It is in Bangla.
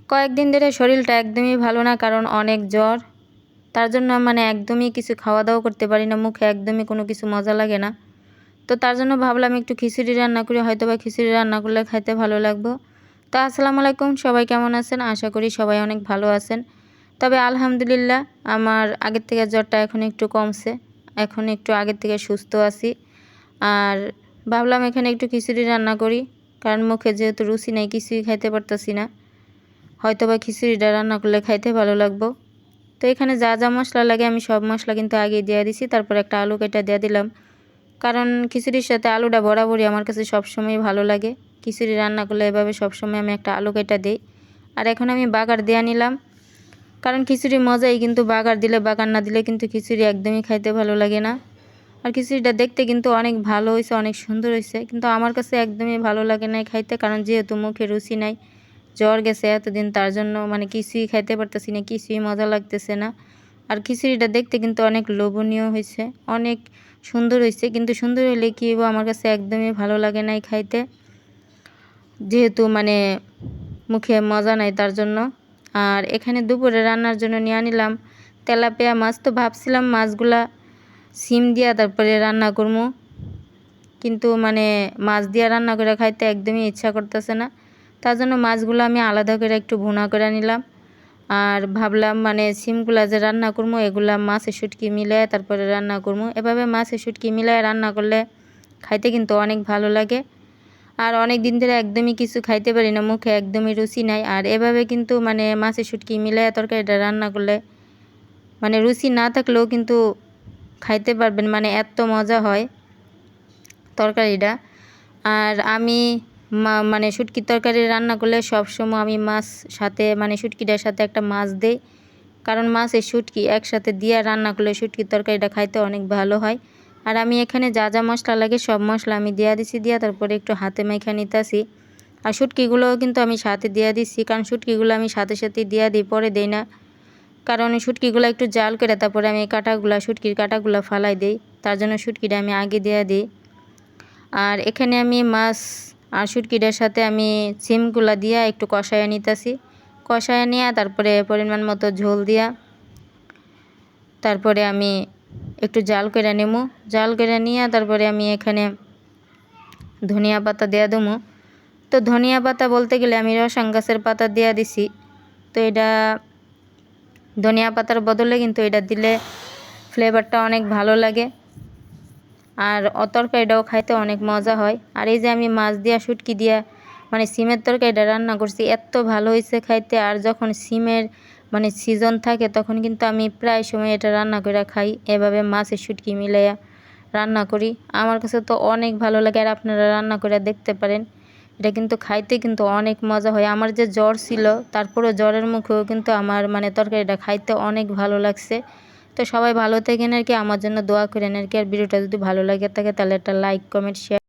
কয়েকদিন ধরে শরীরটা একদমই ভালো না, কারণ অনেক জ্বর। তার জন্য মানে একদমই কিছু খাওয়া দাওয়া করতে পারি না, মুখে একদমই কোনো কিছু মজা লাগে না। তো তার জন্য ভাবলাম একটু খিচুড়ি রান্না করি, হয়তো বা খিচুড়ি রান্না করলে খাইতে ভালো লাগবে। তো আসসালামু আলাইকুম, সবাই কেমন আছেন? আশা করি সবাই অনেক ভালো আছেন। তবে আলহামদুলিল্লাহ আমার আগের থেকে জ্বরটা এখন একটু কমছে, এখন একটু আগের থেকে সুস্থ আছি। আর ভাবলাম এখানে একটু খিচুড়ি রান্না করি, কারণ মুখে যেহেতু রুচি নেই, কিছুই খাইতে পারতাছি না। হয়তো বা খিচুড়িটা রান্না করলে খাইতে ভালো লাগবে। তো এখানে যা যা মশলা লাগে আমি সব মশলা কিন্তু আগে দিয়ে দিছি, তারপর একটা আলু কেটে দিয়ে দিলাম, কারণ খিচুড়ির সাথে আলুটা বরাবরই আমার কাছে সবসময় ভালো লাগে। খিচুড়ি রান্না করলে এভাবে সবসময় আমি একটা আলু কেটে দিই। আর এখন আমি বাগার দিয়ে নিলাম, কারণ খিচুড়ি মজাই, কিন্তু বাগার দিলে বাগার না দিলে কিন্তু খিচুড়ি একদমই খাইতে ভালো লাগে না। আর খিচুড়িটা দেখতে কিন্তু অনেক ভালো হয়েছে, অনেক সুন্দর হয়েছে, কিন্তু আমার কাছে একদমই ভালো লাগে না খাইতে, কারণ যেহেতু মুখে রুচি নাই, জ্বর গেছে এতদিন, তার জন্য মানে কিছুই খাইতে পারতেছি না, কিছুই মজা লাগতেছে না। আর খিচুড়িটা দেখতে কিন্তু অনেক লোভনীয় হয়েছে, অনেক সুন্দর হয়েছে, কিন্তু সুন্দর হলে কী হবো, আমার কাছে একদমই ভালো লাগে নাই খাইতে, যেহেতু মানে মুখে মজা নাই তার জন্য। আর এখানে দুপুরে রান্নার জন্য নিয়ে নিলাম তেলাপিয়া মাছ। তো ভাবছিলাম মাছগুলা সিম দিয়া তারপরে রান্না করবো, কিন্তু মানে মাছ দিয়া রান্না করে খাইতে একদমই ইচ্ছা করতেছে না। তার জন্য মাছগুলো আমি আলাদা করে একটু ভুনা করে নিলাম। আর ভাবলাম মানে সিমগুলা যে রান্না করবো, এগুলা মাছের শুটকি মিলায় তারপরে রান্না করবো। এভাবে মাছের শুটকি মিলায় রান্না করলে খাইতে কিন্তু অনেক ভালো লাগে। আর অনেক দিন ধরে একদমই কিছু খাইতে পারি না, মুখে একদমই রুচি নাই। আর এভাবে কিন্তু মানে মাছের শুটকি মিলায় তরকারিটা রান্না করলে মানে রুচি না থাকলেও কিন্তু খাইতে পারবেন, মানে এত মজা হয় তরকারিটা। আর আমি মানে শুটকির তরকারি রান্না করলে সবসময় আমি মাছ সাথে মানে শুটকিটার সাথে একটা মাছ দেই, কারণ মাছের শুটকি একসাথে দিয়ে রান্না করলে শুটকির তরকারিটা খাইতে অনেক ভালো হয়। আর আমি এখানে যা যা মশলা লাগে সব মশলা আমি দিয়ে দিছি, দিয়ে তারপরে একটু হাতে মাইখা নিতেছি। আর শুটকিগুলোও কিন্তু আমি সাথে দিয়ে দিচ্ছি, কারণ শুটকিগুলো আমি সাথে সাথে দিয়ে দিই, পরে দিই না, কারণ শুটকিগুলো একটু জাল করে তারপরে আমি শুটকির কাঁটাগুলো ফালাই দিই, তার জন্য শুটকিটা আমি আগে দিয়ে দিই। আর এখানে আমি মাছ আর শুটকিটার সাথে আমি সিমগুলা দিয়া একটু কষায় নিতেছি, কষায় নিয়ে তারপরে পরিমাণ মতো ঝোল দিয়া তারপরে আমি একটু জাল করে নেবো। জাল করে নিয়ে তারপরে আমি এখানে ধনিয়া পাতা দেওয়া দেবো। তো ধনিয়া পাতা বলতে গেলে আমি রসাং গাছের পাতা দেওয়া দিছি। তো এটা ধনিয়া পাতার বদলে কিন্তু এটা দিলে ফ্লেভারটা অনেক ভালো লাগে, আর তরকারিটাও খাইতে অনেক মজা হয়। আর এই যে আমি মাছ দিয়া শুটকি দিয়া মানে সিমের তরকারিটা রান্না করছি, এত ভালো হয়েছে খাইতে। আর যখন সিমের মানে সিজন থাকে তখন কিন্তু আমি প্রায় সময় এটা রান্না করে খাই, এভাবে মাছের শুটকি মিলাইয়া রান্না করি। আমার কাছে তো অনেক ভালো লাগে, আর আপনারা রান্না করে দেখতে পারেন, এটা কিন্তু খাইতে কিন্তু অনেক মজা হয়। আমার যে জ্বর ছিল তারপরে জ্বরের মুখেও কিন্তু আমার মানে তরকারিটা খাইতে অনেক ভালো লাগছে। তো সবাই ভালো থাকেন আর কি, আমার জন্য দোয়া করেন আর কি। আর ভিডিওটা যদি ভালো লাগে থাকে তাহলে একটা লাইক কমেন্ট শেয়ার